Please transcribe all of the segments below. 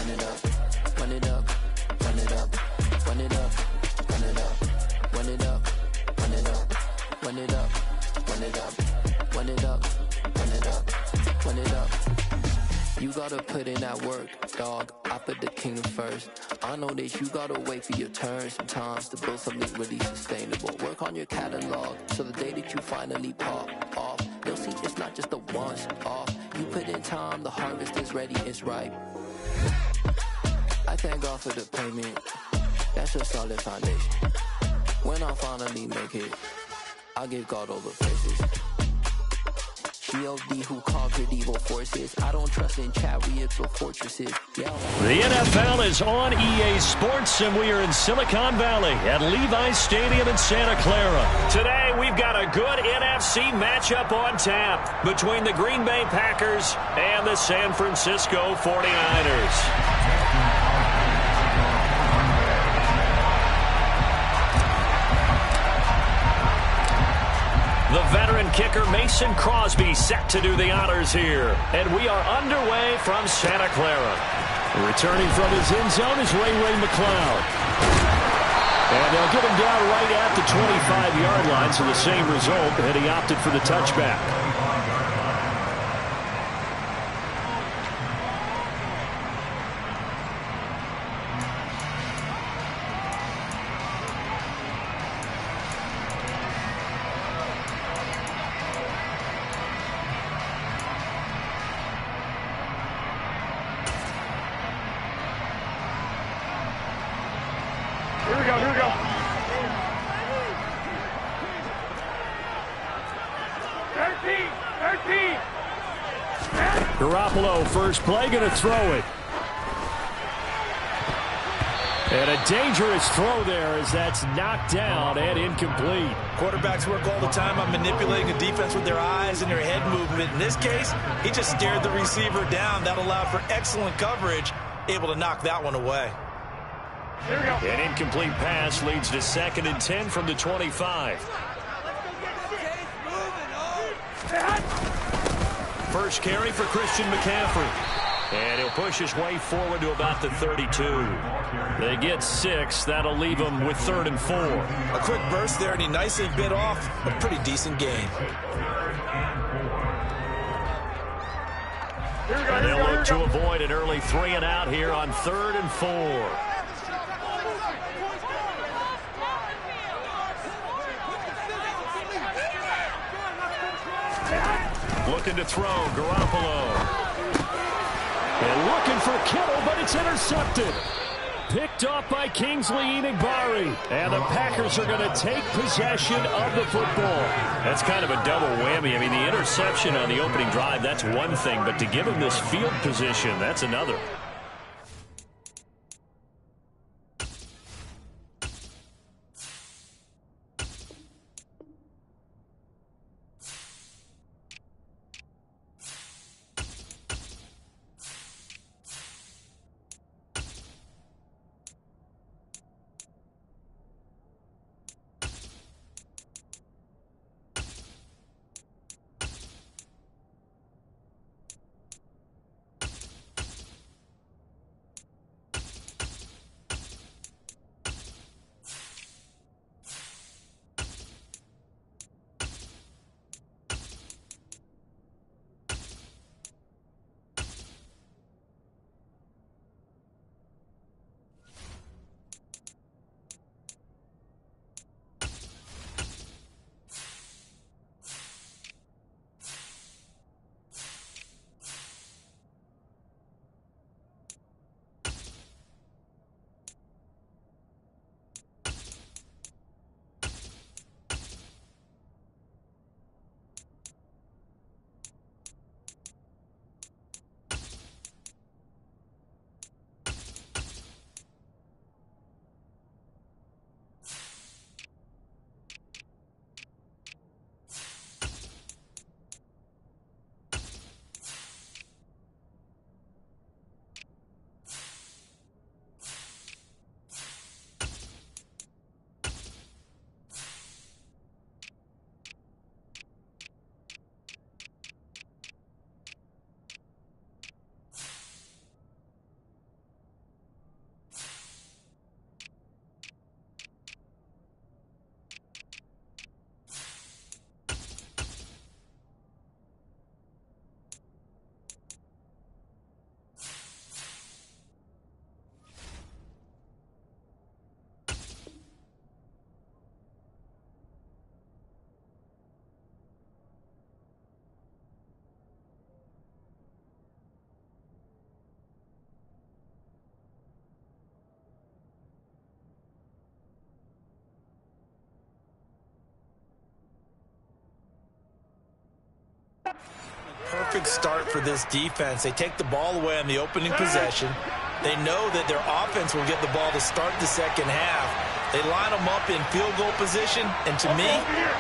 run it up, run it up, run it up, run it up, run it up, run it up, run it up, run it up, run it up, run it up, run it up, run it up. You gotta put in that work, dog. I put the kingdom first. I know that you gotta wait for your turn sometimes to build something really sustainable. Work on your catalog, so the day that you finally pop off, they'll see it's not just a once off. You put in time, the harvest is ready, it's ripe. I thank God for the payment, that's a solid foundation. When I finally make it, I give God all the praises. G.O.D. who conquered evil forces. I don't trust in chariots or fortresses. Yeah. The NFL is on EA Sports, and we are in Silicon Valley at Levi's Stadium in Santa Clara. Today, we've got a good NFC matchup on tap between the Green Bay Packers and the San Francisco 49ers. The veteran kicker Mason Crosby set to do the honors here. And we are underway from Santa Clara. Returning from his end zone is Ray McCloud. And they'll get him down right at the 25-yard line, so the same result, and he opted for the touchback. Garoppolo, first play, going to throw it. And a dangerous throw there as that's knocked down and incomplete. Quarterbacks work all the time on manipulating a defense with their eyes and their head movement. In this case, he just stared the receiver down. That allowed for excellent coverage, able to knock that one away. An incomplete pass leads to 2nd and 10 from the 25. First carry for Christian McCaffrey. And he'll push his way forward to about the 32. They get 6. That'll leave them with 3rd and 4. A quick burst there, and he nicely bit off a pretty decent gain. And they'll look to avoid an early 3 and out here on 3rd and 4. Looking to throw, Garoppolo. And looking for Kittle, but it's intercepted. Picked off by Kingsley Enagbare. And the Packers are going to take possession of the football. That's kind of a double whammy. I mean, the interception on the opening drive, that's one thing. But to give him this field position, that's another. Perfect start for this defense. They take the ball away on the opening possession. They know that their offense will get the ball to start the second half. They line them up in field goal position, and to me,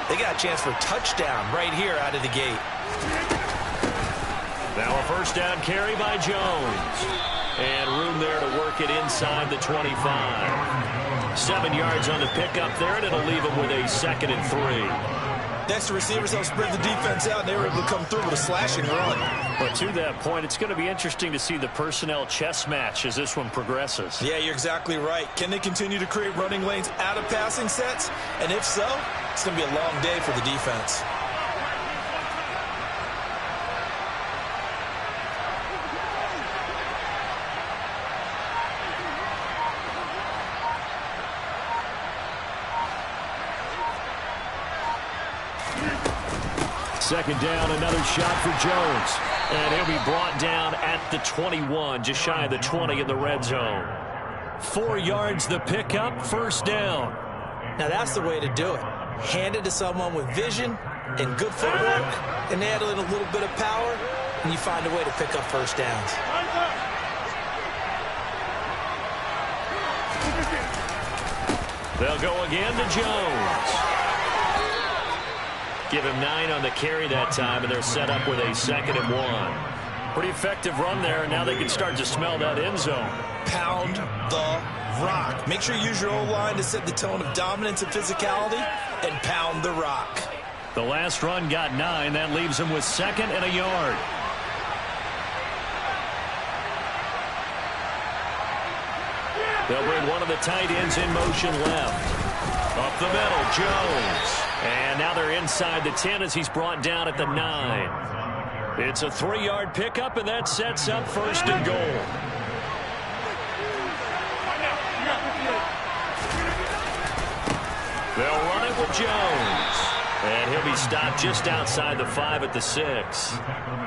they got a chance for a touchdown right here out of the gate. Now a first down carry by Jones. And room there to work it inside the 25. 7 yards on the pickup there, and it'll leave them with a 2nd and 3. Next, the receivers help spread the defense out, and they were able to come through with a slashing run. But to that point, it's going to be interesting to see the personnel chess match as this one progresses. Yeah, you're exactly right. Can they continue to create running lanes out of passing sets? And if so, it's going to be a long day for the defense. Second down, another shot for Jones. And he'll be brought down at the 21, just shy of the 20 in the red zone. 4 yards the pickup, first down. Now that's the way to do it. Hand it to someone with vision and good footwork, and add in a little bit of power, and you find a way to pick up first downs. They'll go again to Jones. Give him 9 on the carry that time, and they're set up with a 2nd and 1. Pretty effective run there, and now they can start to smell that end zone. Pound the rock. Make sure you use your O-line to set the tone of dominance and physicality, and pound the rock. The last run got 9. That leaves him with 2nd and a yard. They'll bring one of the tight ends in motion left. Up the middle, Jones. And now they're inside the 10 as he's brought down at the 9. It's a 3-yard pickup, and that sets up 1st and goal. They'll run it with Jones. And he'll be stopped just outside the 5 at the 6.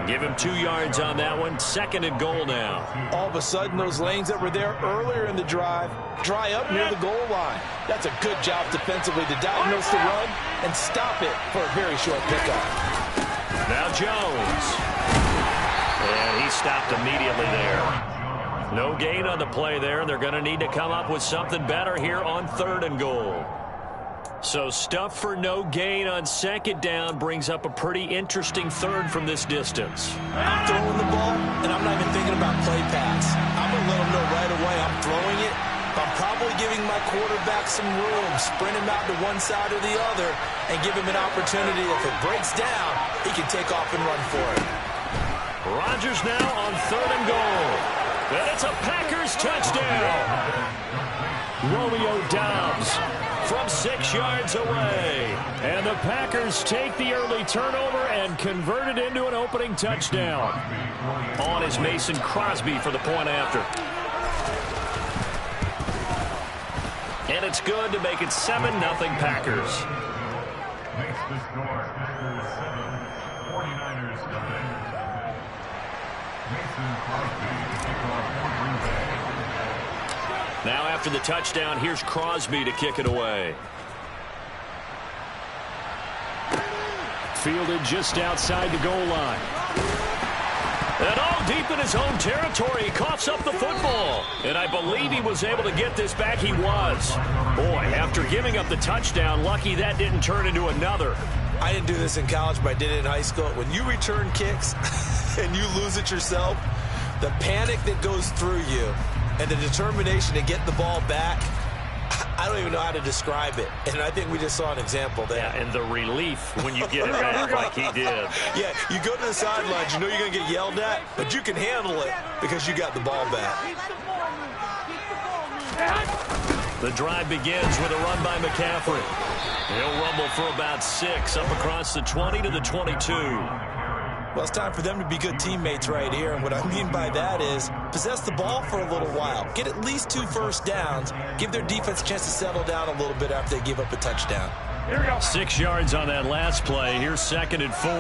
Give him 2 yards on that one. 2nd and goal now. All of a sudden, those lanes that were there earlier in the drive dry up near the goal line. That's a good job defensively to diagnose the run and stop it for a very short pickup. Now Jones. And he stopped immediately there. No gain on the play there. They're going to need to come up with something better here on 3rd and goal. So stuff for no gain on 2nd down brings up a pretty interesting 3rd from this distance. I'm throwing the ball, and I'm not even thinking about play pass. I'm going to let them know right away I'm throwing it. But I'm probably giving my quarterback some room, sprint him out to one side or the other, and give him an opportunity. If it breaks down, he can take off and run for it. Rodgers now on 3rd and goal. And it's a Packers touchdown. Romeo Doubs from 6 yards away. And the Packers take the early turnover and convert it into an opening touchdown. On is Mason Crosby for the point after. And it's good to make it 7-0 Packers. Makes the score Packers 7, 49ers nothing. Mason Crosby kickoff for Green Bay. Now after the touchdown, here's Crosby to kick it away. Fielded just outside the goal line. And all deep in his own territory, he coughs up the football. And I believe he was able to get this back. He was. Boy, after giving up the touchdown, lucky that didn't turn into another. I didn't do this in college, but I did it in high school. When you return kicks and you lose it yourself, the panic that goes through you and the determination to get the ball back, I don't even know how to describe it. And I think we just saw an example there. Yeah, and the relief when you get it back like he did. Yeah, you go to the sidelines, you know you're going to get yelled at, but you can handle it because you got the ball back. The drive begins with a run by McCaffrey. He'll rumble for about 6 up across the 20 to the 22. Well, it's time for them to be good teammates right here. And what I mean by that is possess the ball for a little while. Get at least 2 first downs. Give their defense a chance to settle down a little bit after they give up a touchdown. Here we go. 6 yards on that last play. Here's 2nd and 4.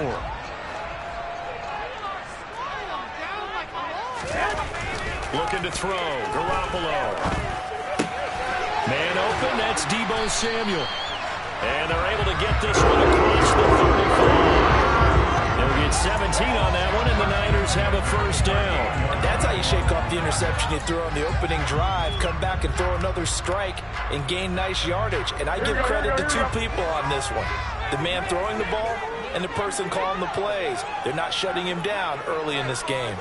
Looking to throw. Garoppolo. Man open. That's Deebo Samuel. And they're able to get this one across the 35. They'll get 17 on that one, and the Niners have a first down. And that's how you shake off the interception you threw on the opening drive, come back and throw another strike and gain nice yardage. And I give credit to two people on this one. The man throwing the ball and the person calling the plays. They're not shutting him down early in this game.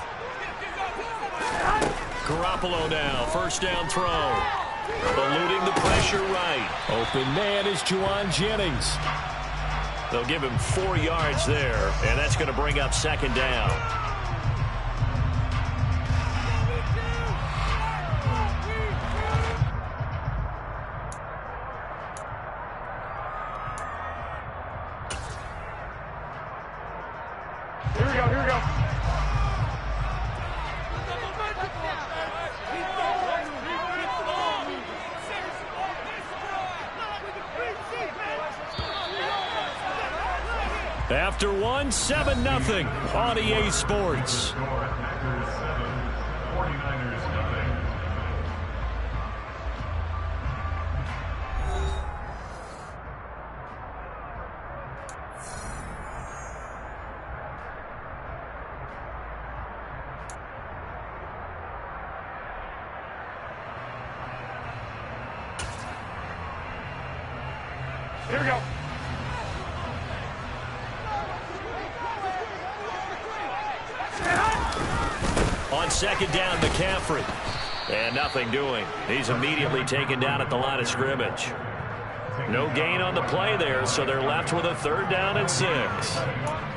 Garoppolo now, first down throw. Eluding the pressure right. Open man is Juwan Jennings. They'll give him 4 yards there, and that's going to bring up second down. Here we go, here we go. After one, 7-0 on EA Sports. Packers 7, 49ers nothing. Here we go. On second down, McCaffrey. And nothing doing. He's immediately taken down at the line of scrimmage. No gain on the play there, so they're left with a 3rd down and 6.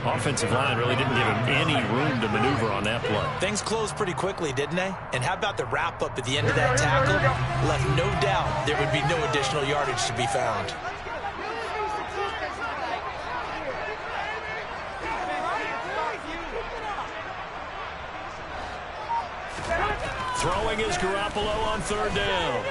Offensive line really didn't give him any room to maneuver on that play. Things closed pretty quickly, didn't they? And how about the wrap-up at the end of that tackle? Left no doubt there would be no additional yardage to be found. Throwing is Garoppolo on 3rd down.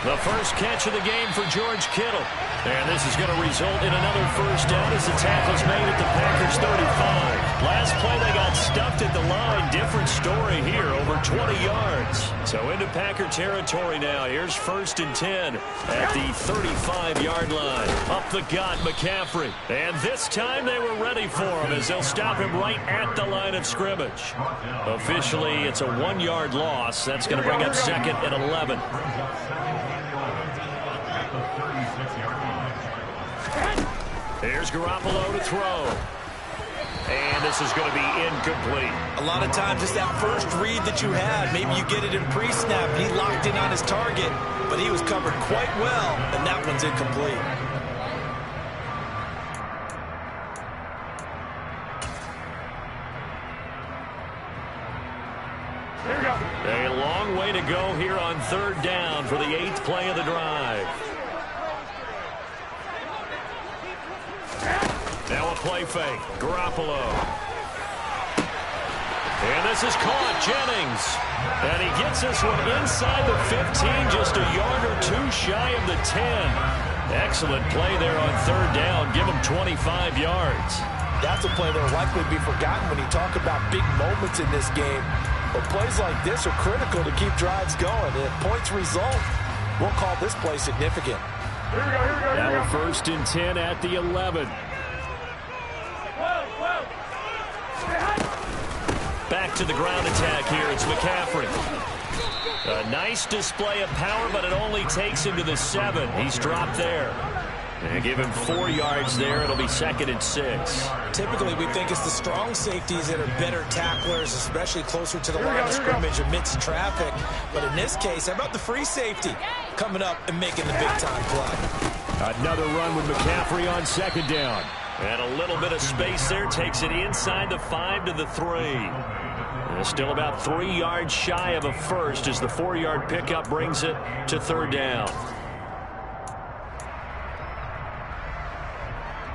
The first catch of the game for George Kittle. And this is going to result in another first down as the tackle's made at the Packers 35. Last play they got stuffed at the line. Different story here, over 20 yards. So into Packer territory now. Here's 1st and 10 at the 35-yard line. Up the gut, McCaffrey. And this time they were ready for him as they'll stop him right at the line of scrimmage. Officially, it's a 1-yard loss. That's going to bring up 2nd and 11. Here's Garoppolo to throw. And this is going to be incomplete. A lot of times it's that first read that you had. Maybe you get it in pre-snap. He locked in on his target, but he was covered quite well, and that one's incomplete. A long way to go here on 3rd down for the 8th play of the drive. Now a play fake. Garoppolo. And this is caught. Jennings. And he gets this one inside the 15, just a yard or 2 shy of the 10. Excellent play there on 3rd down. Give him 25 yards. That's a play that will likely be forgotten when you talk about big moments in this game. But plays like this are critical to keep drives going. And if points result, we'll call this play significant. Now a 1st and 10 at the 11. Back to the ground attack here. It's McCaffrey. A nice display of power, but it only takes him to the 7. He's dropped there. And give him 4 yards there. It'll be 2nd and 6. Typically, we think it's the strong safeties that are better tacklers, especially closer to the line of scrimmage amidst traffic. But in this case, how about the free safety coming up and making the big-time play? Another run with McCaffrey on 2nd down. And a little bit of space there. Takes it inside the 5 to the 3. And still about 3 yards shy of a first as the 4-yard pickup brings it to 3rd down.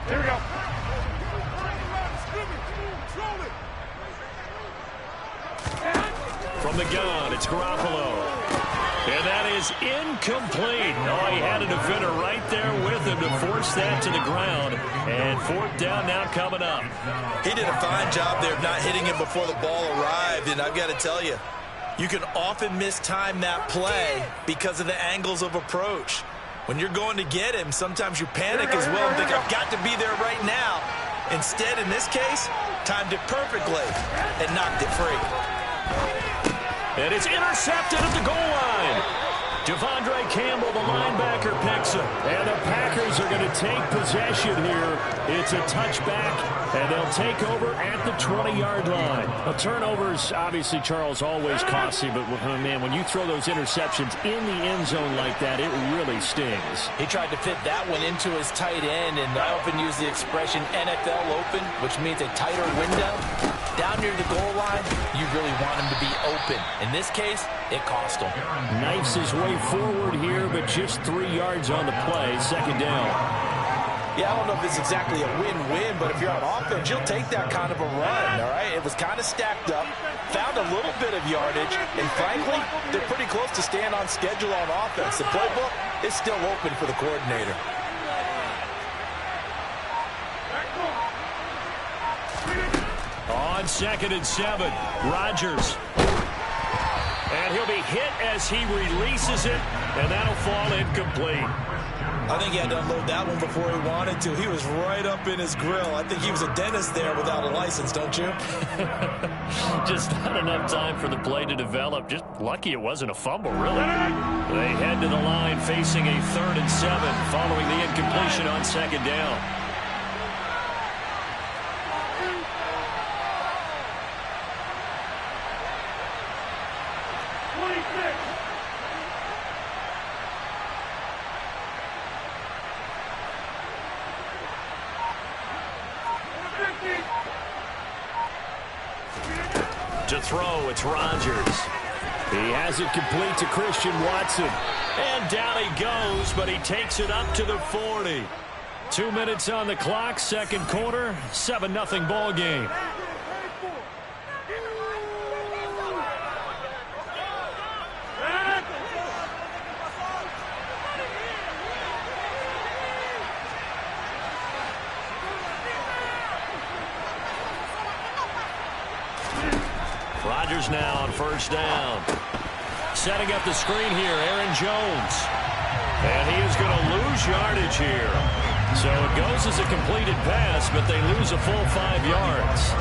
Here we go. From the gun, it's Garoppolo. And that is incomplete. Oh, he had a defender right there with him to force that to the ground. And 4th down now coming up. He did a fine job there of not hitting him before the ball arrived. And I've got to tell you, you can often mistime that play because of the angles of approach. When you're going to get him, sometimes you panic as well and think, I've got to be there right now. Instead, in this case, timed it perfectly and knocked it free. And it's intercepted at the goal line. Devondre Campbell, the linebacker, picks it. And the Packers are going to take possession here. It's a touchback, and they'll take over at the 20-yard line. Now, turnovers, obviously, Charles, always costly, but, man, when you throw those interceptions in the end zone like that, it really stings. He tried to fit that one into his tight end, and I often use the expression NFL open, which means a tighter window. Down near the goal line, you really want him to be open. In this case, it cost him. Knifes his way forward here, but just 3 yards on the play. Second down. Yeah, I don't know if it's exactly a win-win, but if you're on offense, you'll take that kind of a run, all right? It was kind of stacked up, found a little bit of yardage, and frankly, they're pretty close to staying on schedule on offense. The playbook is still open for the coordinator. On 2nd and 7, Rodgers. And he'll be hit as he releases it, and that'll fall incomplete. I think he had to unload that one before he wanted to. He was right up in his grill. I think he was a dentist there without a license, don't you? Just not enough time for the play to develop. Just lucky it wasn't a fumble, really. They head to the line facing a 3rd and 7 following the incompletion on 2nd down. To throw, it's Rodgers. He has it complete to Christian Watson. And down he goes, but he takes it up to the 40. 2 minutes on the clock, second quarter, 7-0 ball game. Rodgers now on first down. Setting up the screen here, Aaron Jones. And he is going to lose yardage here. So it goes as a completed pass, but they lose a full 5 yards.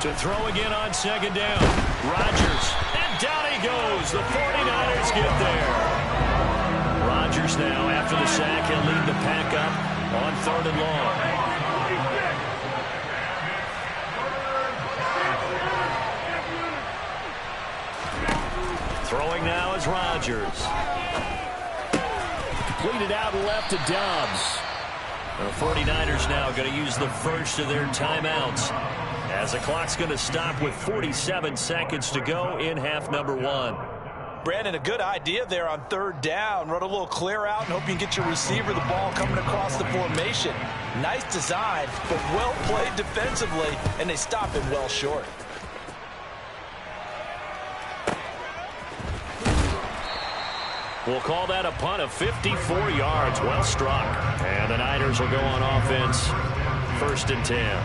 To throw again on second down. Rodgers. And down he goes. The 49ers get there. Rodgers now, after the sack, he'll lead the pack up on 3rd and long. Throwing now is Rodgers. Completed out left to Dobbs. The 49ers now going to use the first of their timeouts, as the clock's going to stop with 47 seconds to go in half number 1. Brandon, a good idea there on 3rd down. Run a little clear out and hope you can get your receiver the ball coming across the formation. Nice design, but well played defensively, and they stop him well short. We'll call that a punt of 54 yards. Well struck. And the Niners will go on offense. 1st and 10.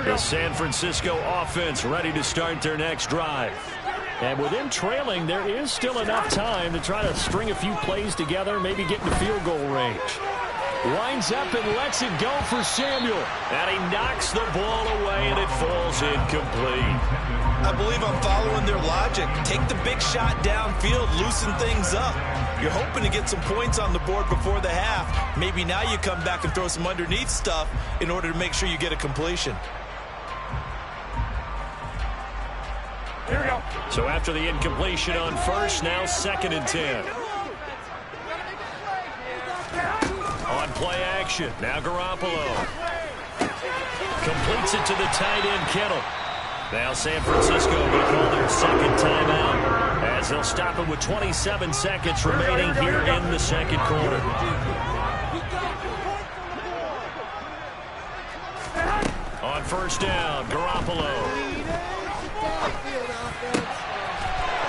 The San Francisco offense ready to start their next drive. And with them trailing, there is still enough time to try to string a few plays together, maybe get into field goal range. Winds up and lets it go for Samuel. And he knocks the ball away, and it falls incomplete. I believe I'm following their logic. Take the big shot downfield, loosen things up. You're hoping to get some points on the board before the half. Maybe now you come back and throw some underneath stuff in order to make sure you get a completion. Here we go. So after the incompletion on first, now 2nd and 10. On play action, now Garoppolo. Completes it to the tight end, Kittle. Now San Francisco will call their second timeout, as they'll stop it with 27 seconds remaining here in the second quarter. On first down, Garoppolo.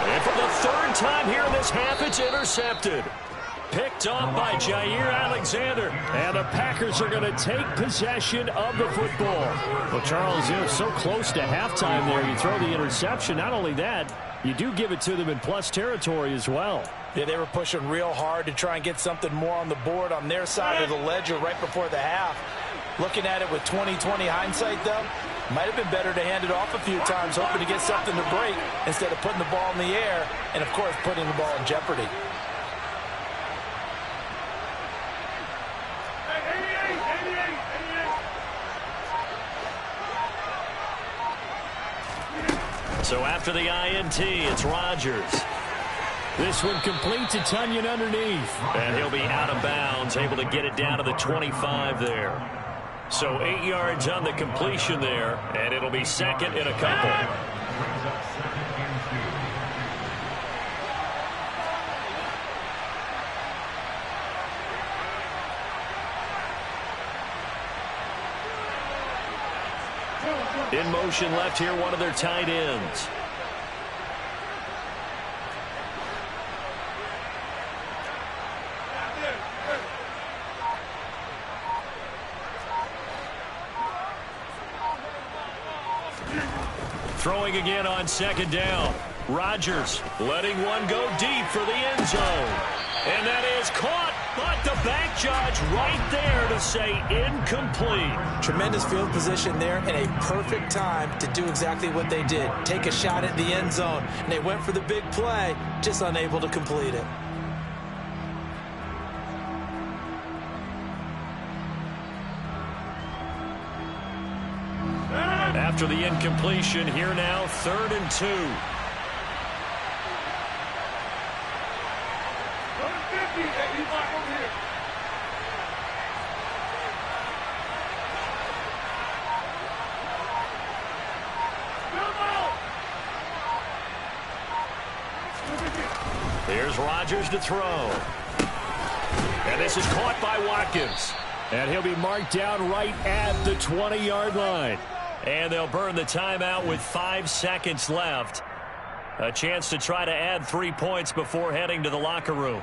And for the 3rd time here in this half, it's intercepted. Picked Picked off by Jair Alexander. And the Packers are going to take possession of the football. Well, Charles, so close to halftime there. You throw the interception. Not only that, you do give it to them in plus territory as well. Yeah, they were pushing real hard to try and get something more on the board on their side of the ledger right before the half. Looking at it with 20/20 hindsight, though, might have been better to hand it off a few times, hoping to get something to break instead of putting the ball in the air and, of course, putting the ball in jeopardy. So after the INT, it's Rodgers. This one complete to Tunyon underneath. And he'll be out of bounds, able to get it down to the 25 there. So 8 yards on the completion there, and it'll be second and a couple. In motion left here, one of their tight ends. Throwing again on second down. Rodgers letting one go deep for the end zone. And that is caught, but the back judge right there to say incomplete. Tremendous field position there and a perfect time to do exactly what they did. Take a shot at the end zone. And they went for the big play, just unable to complete it. After the incompletion, here now, 3rd and 2. Here's Rodgers to throw. And this is caught by Watkins. And he'll be marked down right at the 20-yard line. And they'll burn the timeout with 5 seconds left. A chance to try to add 3 points before heading to the locker room.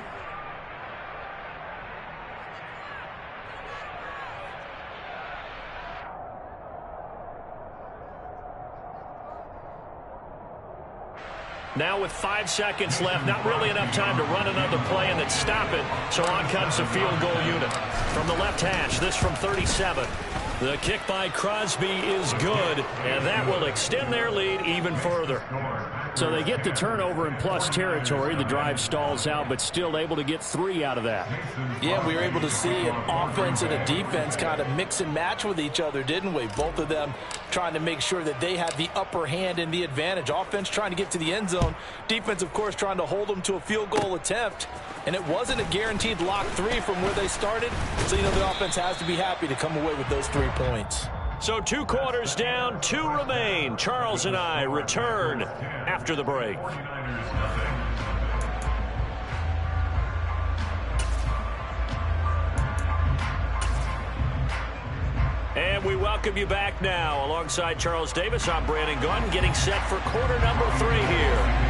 Now with 5 seconds left, not really enough time to run another play and then stop it. So on comes the field goal unit. From the left hash, this from 37. The kick by Crosby is good, and that will extend their lead even further. So they get the turnover in plus territory. The drive stalls out, but still able to get 3 out of that. Yeah, we were able to see an offense and a defense kind of mix and match with each other, didn't we? Both of them trying to make sure that they had the upper hand and the advantage. Offense trying to get to the end zone. Defense, of course, trying to hold them to a field goal attempt. And it wasn't a guaranteed lock 3 from where they started. So, the offense has to be happy to come away with those 3 points. So 2 quarters down, 2 remain. Charles and I return after the break. And we welcome you back now. Alongside Charles Davis, I'm Brandon Gaudin, getting set for quarter number 3 here.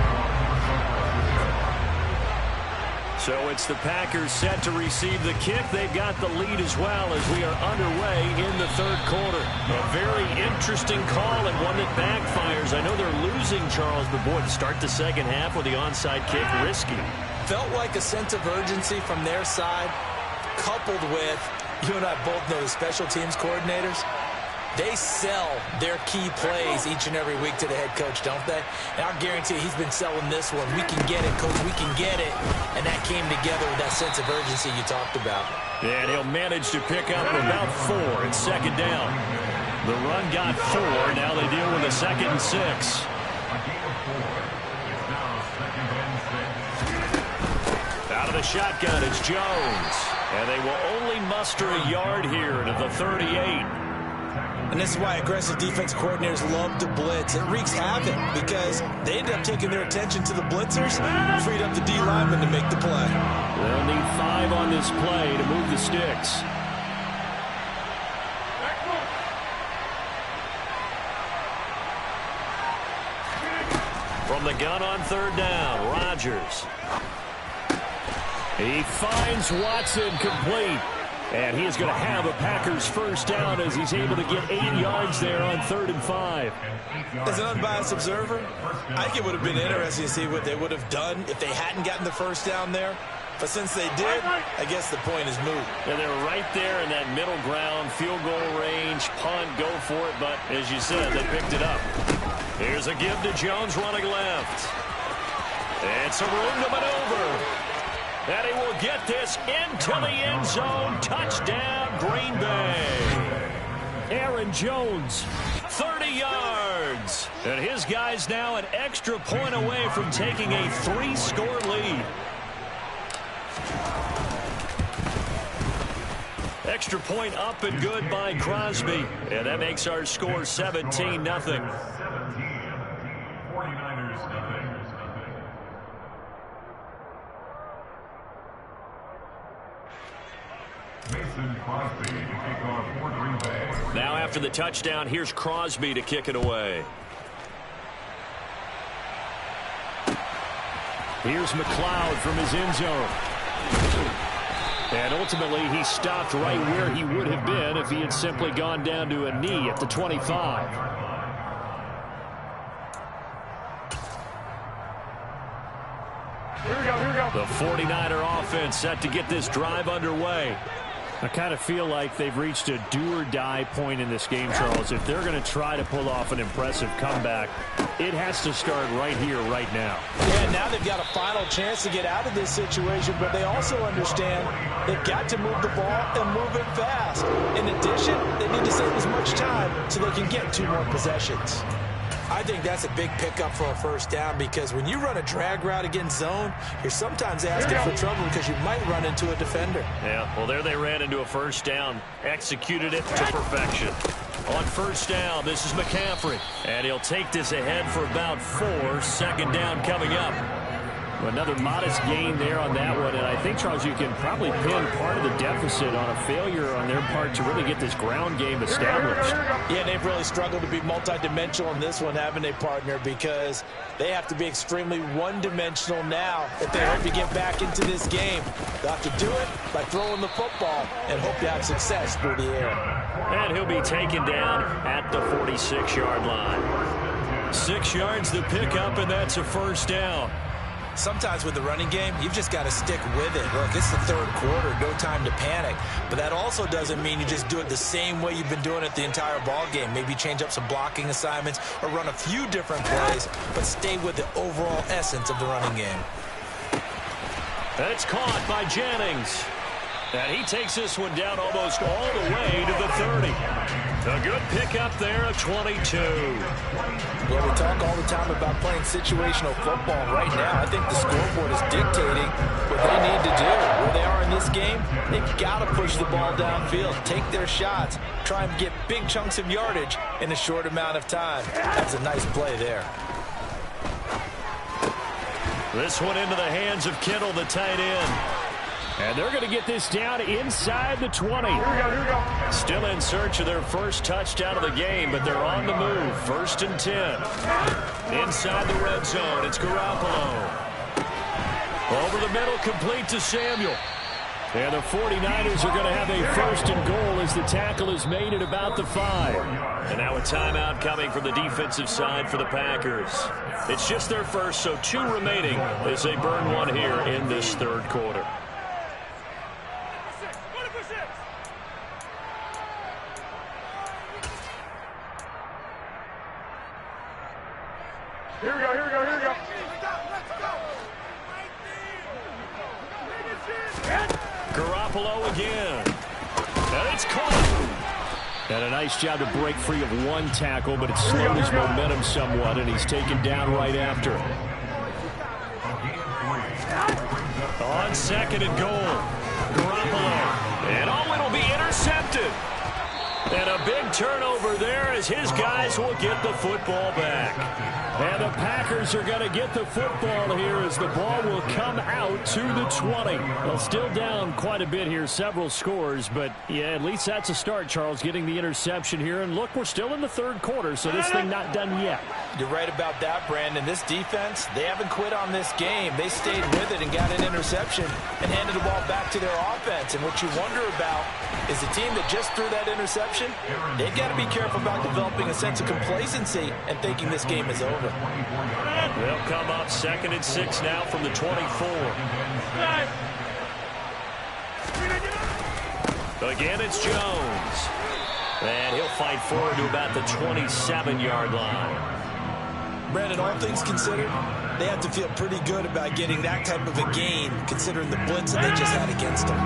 So it's the Packers set to receive the kick. They've got the lead as well as we are underway in the 3rd quarter. A very interesting call and one that backfires. I know they're losing, Charles, but boy, to start the second half with the onside kick, risky. Felt like a sense of urgency from their side, coupled with, you and I both know the special teams coordinators. They sell their key plays each and every week to the head coach, don't they? And I'll guarantee he's been selling this one. We can get it, coach. We can get it. And that came together with that sense of urgency you talked about. And he'll manage to pick up about 4 in second down. The run got 4. Now they deal with a 2nd and 6. Out of the shotgun, it's Jones. And they will only muster a yard here to the 38. And this is why aggressive defense coordinators love to blitz. It wreaks havoc because they end up taking their attention to the blitzers, freed up the D lineman to make the play. They'll need 5 on this play to move the sticks. From the gun on 3rd down, Rodgers. He finds Watson complete. And he is going to have a Packers first down as he's able to get 8 yards there on 3rd and 5. As an unbiased observer, I think it would have been interesting to see what they would have done if they hadn't gotten the first down there. But since they did, I guess the point is moot. And they're right there in that middle ground, field goal range, punt, go for it. But as you said, they picked it up. Here's a give to Jones running left. It's a room to maneuver. And he will get this into the end zone. Touchdown, Green Bay. Aaron Jones, 30 yards. And his guy's now an extra point away from taking a 3-score lead. Extra point up and good by Crosby. And that makes our score 17-0. Now after the touchdown, here's Crosby to kick it away. Here's McLeod from his end zone. And ultimately, he stopped right where he would have been if he had simply gone down to a knee at the 25. Here we go. The 49er offense set to get this drive underway. I kind of feel like they've reached a do-or-die point in this game, Charles. If they're going to try to pull off an impressive comeback, it has to start right here, right now. Yeah, now they've got a final chance to get out of this situation, but they also understand they've got to move the ball and move it fast. In addition, they need to save as much time so they can get 2 more possessions. I think that's a big pickup for a first down because when you run a drag route against zone, you're sometimes asking for trouble because you might run into a defender. Yeah, well, there they ran into a first down, executed it to perfection. On first down, this is McCaffrey, and he'll take this ahead for about 4. 2nd down coming up. Another modest gain there on that one, and I think, Charles, you can probably pin part of the deficit on a failure on their part to really get this ground game established. Yeah, they've really struggled to be multidimensional in this one, haven't they, partner, because they have to be extremely one-dimensional now if they hope to get back into this game. They'll have to do it by throwing the football and hope to have success through the air. And he'll be taken down at the 46-yard line. 6 yards to pick up, and that's a first down. Sometimes with the running game, you've just got to stick with it. Look, it's the 3rd quarter, no time to panic. But that also doesn't mean you just do it the same way you've been doing it the entire ball game. Maybe change up some blocking assignments or run a few different plays, but stay with the overall essence of the running game. That's caught by Jennings. And he takes this one down almost all the way to the 30. A good pickup there at 22. Well, we talk all the time about playing situational football. Right now, I think the scoreboard is dictating what they need to do. Where they are in this game, they've got to push the ball downfield, take their shots, try and get big chunks of yardage in a short amount of time. That's a nice play there. This one into the hands of Kittle, the tight end. And they're going to get this down inside the 20. Here we go. Still in search of their first touchdown of the game, but they're on the move. 1st and 10. Inside the red zone, it's Garoppolo. Over the middle, complete to Samuel. And the 49ers are going to have a 1st and goal as the tackle is made at about the 5. And now a timeout coming from the defensive side for the Packers. It's just their first, so 2 remaining as they burn one here in this 3rd quarter. Here we go. Garoppolo again. And it's caught. And a nice job to break free of one tackle, but it slowed his momentum somewhat, and he's taken down right after. On 2nd and goal. Garoppolo. And it'll be intercepted. And a big turnover there as his guys will get the football back. And the Packers are going to get the football here as the ball will come out to the 20. Well, still down quite a bit here, several scores, but yeah, at least that's a start, Charles, getting the interception here. And look, we're still in the third quarter, so this thing not done yet. You're right about that, Brandon. This defense, they haven't quit on this game. They stayed with it and got an interception and handed the ball back to their offense. And what you wonder about is the team that just threw that interception, they've got to be careful about developing a sense of complacency and thinking this game is over. They'll come up 2nd and 6 now from the 24. Again, it's Jones. And he'll fight forward to about the 27-yard line. Brandon, all things considered, they have to feel pretty good about getting that type of a gain, considering the blitz that they just had against them.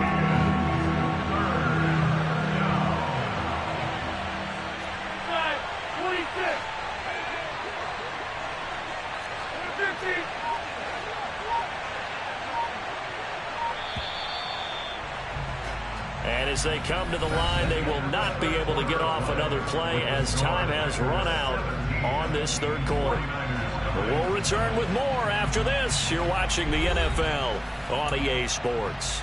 And as they come to the line, they will not be able to get off another play as time has run out on this third quarter. We'll return with more after this. You're watching the NFL on EA Sports.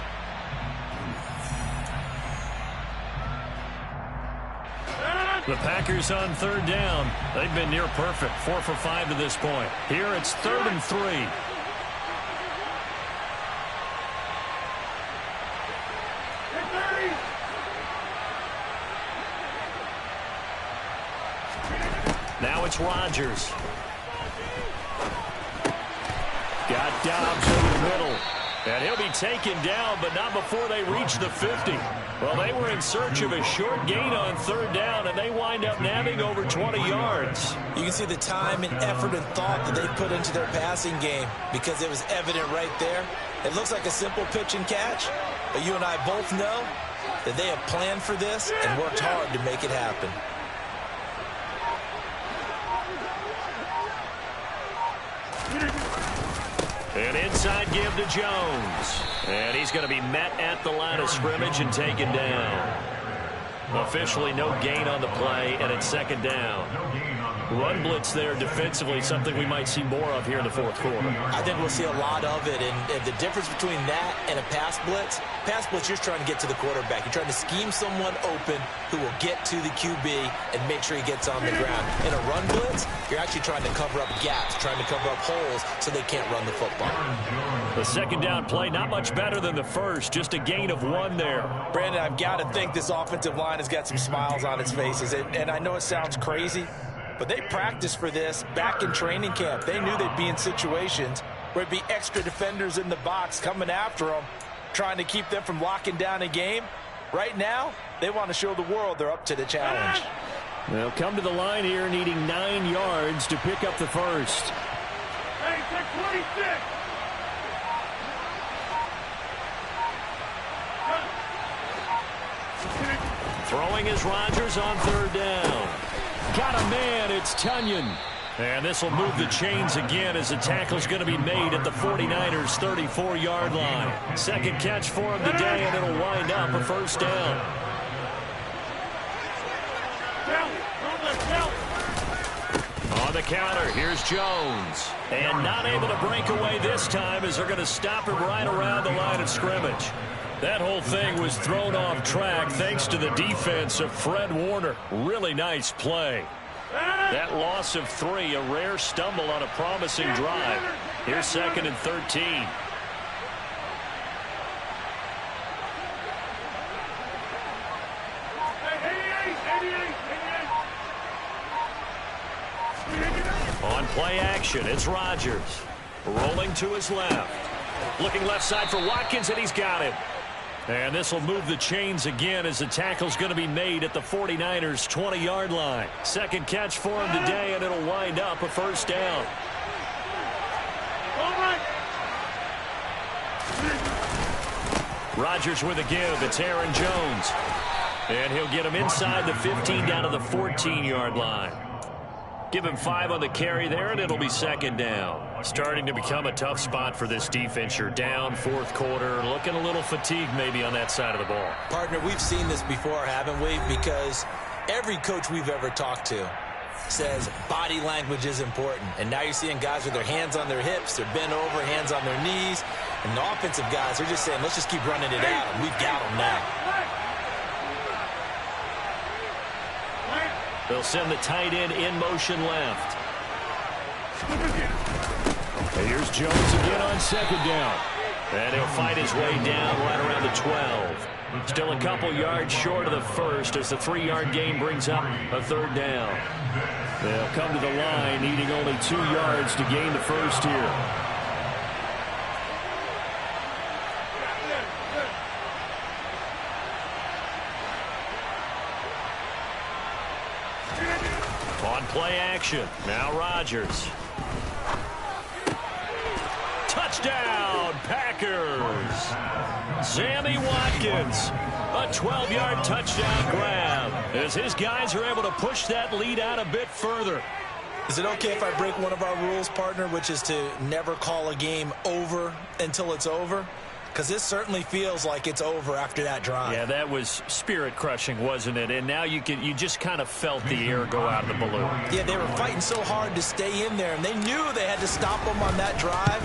The Packers on third down. They've been near perfect, 4 for 5 to this point. Here it's 3rd and 3. Now it's Rodgers. Got Dobbs over the middle. And he'll be taken down, but not before they reach the 50. Well, they were in search of a short gain on third down, and they wind up nabbing over 20 yards. You can see the time and effort and thought that they put into their passing game because it was evident right there. It looks like a simple pitch and catch, but you and I both know that they have planned for this and worked hard to make it happen. An inside give to Jones. And he's going to be met at the line of scrimmage and taken down. Officially no gain on the play, and it's 2nd down. Run blitz there defensively, something we might see more of here in the fourth quarter. I think we'll see a lot of it, and the difference between that and a pass blitz, you're trying to get to the quarterback. You're trying to scheme someone open who will get to the QB and make sure he gets on the ground. In a run blitz, you're actually trying to cover up gaps, trying to cover up holes so they can't run the football. The 2nd down play, not much better than the first, just a gain of 1 there. Brandon, I've got to think this offensive line has got some smiles on its faces, and I know it sounds crazy, but they practiced for this back in training camp. They knew they'd be in situations where it'd be extra defenders in the box coming after them, trying to keep them from locking down a game. Right now, they want to show the world they're up to the challenge. They'll come to the line here needing 9 yards to pick up the first. Hey, 26. Throwing is Rodgers on third down. Got a man, it's Tunyon. And this will move the chains again as the tackle's going to be made at the 49ers' 34-yard line. 2nd catch for him today, and it'll wind up a first down. On the counter, here's Jones. And not able to break away this time as they're going to stop him right around the line of scrimmage. That whole thing was thrown off track thanks to the defense of Fred Warner. Really nice play. That loss of 3, a rare stumble on a promising drive. Here's 2nd and 13. On play action, it's Rodgers. Rolling to his left. Looking left side for Watkins, and he's got him. And this will move the chains again as the tackle's going to be made at the 49ers' 20-yard line. 2nd catch for him today, and it'll wind up a first down. Rodgers with a give. It's Aaron Jones. And he'll get him inside the 15 down to the 14-yard line. Give him 5 on the carry there, and it'll be 2nd down. Starting to become a tough spot for this defense. You're down 4th quarter, looking a little fatigued maybe on that side of the ball. Partner, we've seen this before, haven't we? Because Every coach we've ever talked to says body language is important. And now you're seeing guys with their hands on their hips, they're bent over, hands on their knees. And the offensive guys are just saying, let's just keep running it out. And we've got them now. They'll send the tight end in motion left. And here's Jones again on second down. And he'll fight his way down right around the 12. Still a couple yards short of the first as the 3-yard gain brings up a third down. They'll come to the line needing only 2 yards to gain the first here. On play action, now Rodgers. Touchdown, Packers. Sammy Watkins, a 12-yard touchdown grab as his guys are able to push that lead out a bit further. Is it okay if I break one of our rules, partner, which is to never call a game over until it's over? Because this certainly feels like it's over after that drive. Yeah, that was spirit-crushing, wasn't it? And now you just kind of felt the air go out of the balloon. Yeah, they were fighting so hard to stay in there, and they knew they had to stop them on that drive.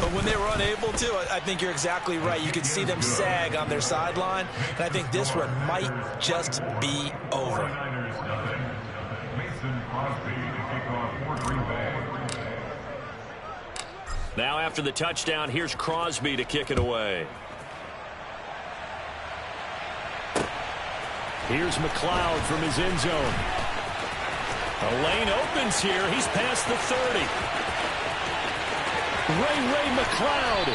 But when they were unable to, I think you're exactly right. You could see them sag on their sideline, and I think this one might just be over. Now after the touchdown, here's Crosby to kick it away. Here's McLeod from his end zone. A lane opens here. He's past the 30. Ray McLeod.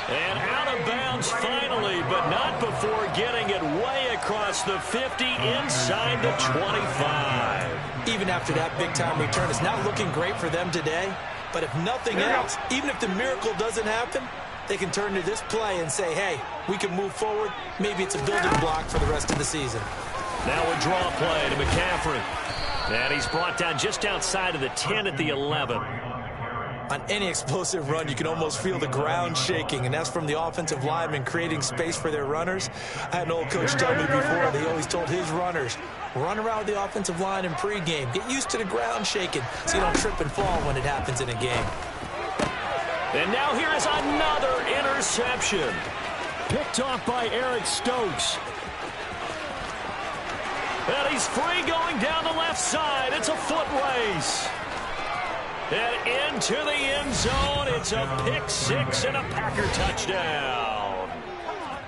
And out of bounds finally, but not before getting it way across the 50 inside the 25. Even after that big-time return, it's not looking great for them today. But if nothing else, even if the miracle doesn't happen, they can turn to this play and say, hey, we can move forward. Maybe it's a building block for the rest of the season. Now a draw play to McCaffrey. And he's brought down just outside of the 10 at the 11. On any explosive run, you can almost feel the ground shaking, and that's from the offensive linemen creating space for their runners. I had an old coach tell me before, they always told his runners, run around the offensive line in pregame. Get used to the ground shaking so you don't trip and fall when it happens in a game. And now here is another interception. Picked off by Eric Stokes. And he's free going down the left side. It's a foot race. And into the end zone, it's a pick-6 and a Packer touchdown.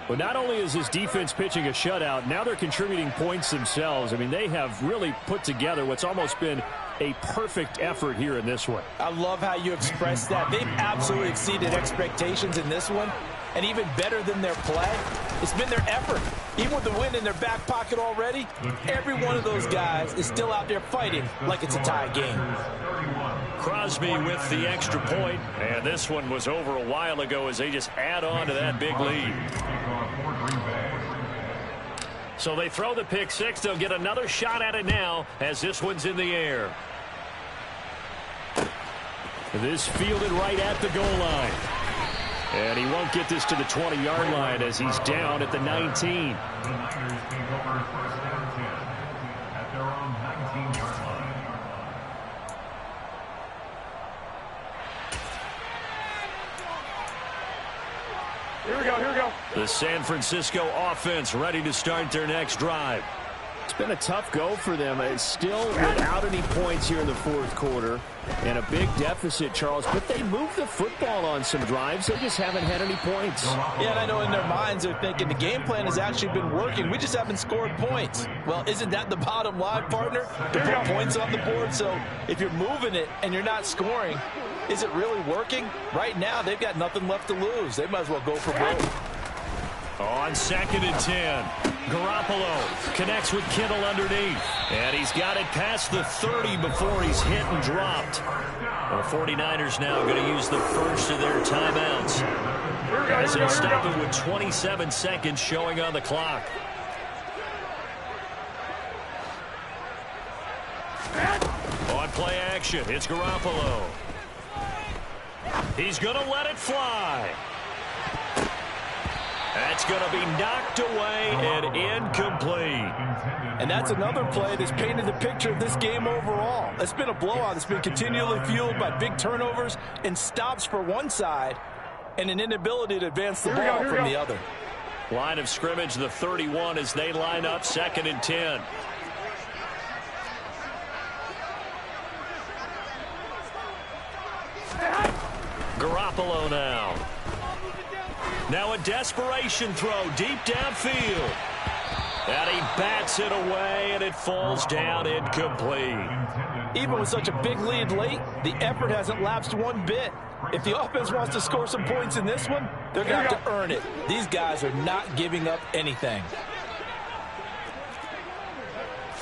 Well, not only is his defense pitching a shutout, now they're contributing points themselves. I mean, they have really put together what's almost been a perfect effort here in this one. I love how you express that. They've absolutely exceeded expectations in this one. And even better than their play, it's been their effort. Even with the win in their back pocket already, every one of those guys is still out there fighting like it's a tie game. Crosby with the extra point, and this one was over a while ago as they just add on to that big lead. So they throw the pick-6. They'll get another shot at it now as this one's in the air. This fielded right at the goal line. And he won't get this to the 20-yard line as he's down at the 19. Here we go. The San Francisco offense ready to start their next drive. It's been a tough go for them. It's still without any points here in the fourth quarter and a big deficit, Charles. But they moved the football on some drives. They just haven't had any points. Yeah, and I know in their minds they're thinking the game plan has actually been working. We just haven't scored points. Well, isn't that the bottom line, partner? To put points on the board. So if you're moving it and you're not scoring, is it really working? Right now, they've got nothing left to lose. They might as well go for broke. On 2nd and 10, Garoppolo connects with Kittle underneath. And he's got it past the 30 before he's hit and dropped. The 49ers now going to use the first of their timeouts as they'll stop it with 27 seconds showing on the clock. On play action, it's Garoppolo. He's going to let it fly. That's going to be knocked away and incomplete. And that's another play that's painted the picture of this game overall. It's been a blowout. It's been continually fueled by big turnovers and stops for one side and an inability to advance the ball from the other. Line of scrimmage, the 31, as they line up 2nd and 10. Garoppolo now. Now a desperation throw deep downfield. And he bats it away, and it falls down incomplete. Even with such a big lead late, the effort hasn't lapsed one bit. If the offense wants to score some points in this one, they're going to have to earn it. These guys are not giving up anything.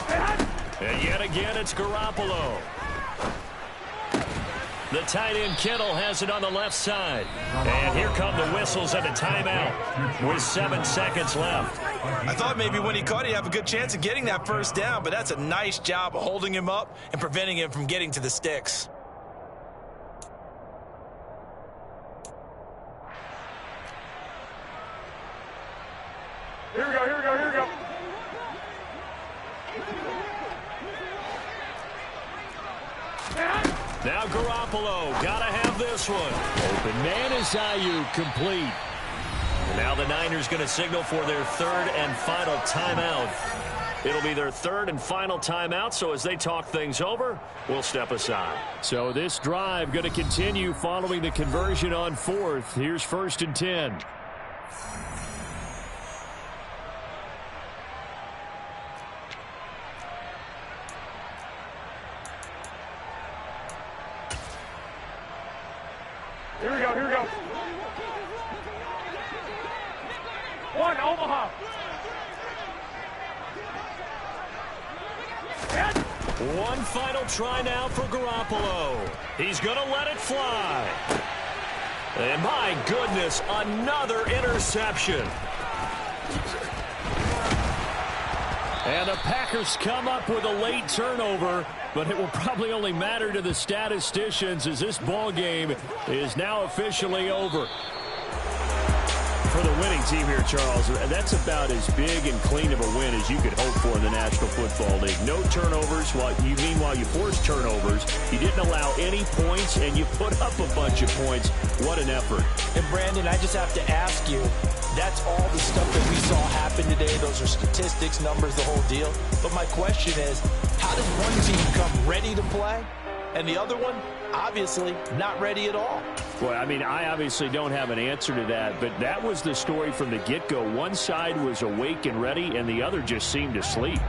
And yet again, it's Garoppolo. The tight end Kittle has it on the left side. And here come the whistles and a timeout with 7 seconds left. I thought maybe when he caught it, he'd have a good chance of getting that first down, but that's a nice job of holding him up and preventing him from getting to the sticks. Here we go, here we go, here we go. Now Garoppolo, gotta have this one. Open man is Ayuk, complete. And now the Niners going to signal for their 3rd and final timeout. It'll be their 3rd and final timeout, so as they talk things over, we'll step aside. So this drive going to continue following the conversion on 4th. Here's 1st and 10. Here we go, here we go. One, Omaha. One final try now for Garoppolo. He's going to let it fly. And my goodness, another interception. And the Packers come up with a late turnover, but it will probably only matter to the statisticians as this ball game is now officially over. For the winning team here, Charles, that's about as big and clean of a win as you could hope for in the National Football League. No turnovers. Meanwhile, you forced turnovers. You didn't allow any points, and you put up a bunch of points. What an effort. And, Brandon, I just have to ask you, that's all the stuff that we saw happen today. Those are statistics, numbers, the whole deal. But my question is, how does one team come ready to play and the other one, obviously, not ready at all? Well, I mean, I obviously don't have an answer to that, but that was the story from the get-go. One side was awake and ready, and the other just seemed to sleep.